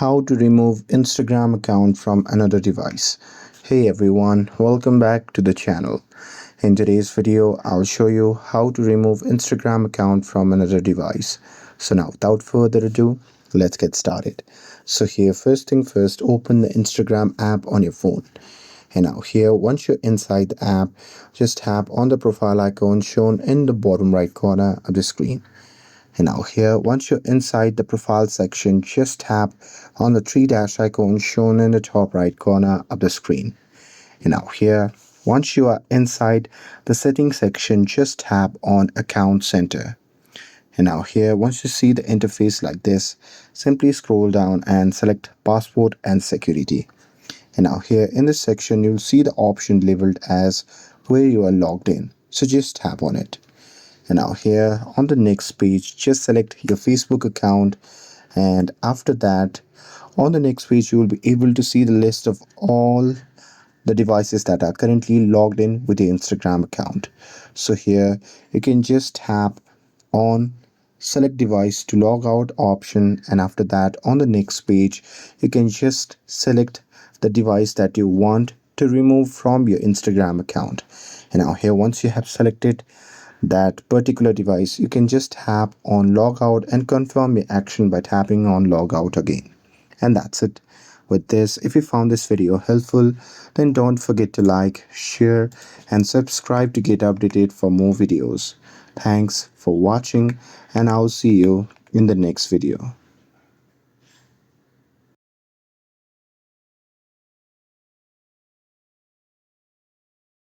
How to remove Instagram account from another device. Hey everyone, welcome back to the channel. In today's video, I'll show you how to remove Instagram account from another device. So now without further ado, let's get started. So here, first thing first, open the Instagram app on your phone. And now here, once you're inside the app, just tap on the profile icon shown in the bottom right corner of the screen. And now here, once you're inside the profile section, just tap on the three dash icon shown in the top right corner of the screen. And now here, once you are inside the settings section, just tap on account center. And now here, once you see the interface like this, simply scroll down and select passport and security. And now here in this section, you'll see the option labeled as where you are logged in. So just tap on it. And now here on the next page, just select your Facebook account. And after that, on the next page, you will be able to see the list of all the devices that are currently logged in with the Instagram account. So here you can just tap on select device to log out option, and after that on the next page you can just select the device that you want to remove from your Instagram account. And now here, once you have selected that particular device, you can just tap on log out and confirm your action by tapping on log out again. And that's it. With this, if you found this video helpful, then don't forget to like, share and subscribe to get updated for more videos. Thanks for watching, and I'll see you in the next video.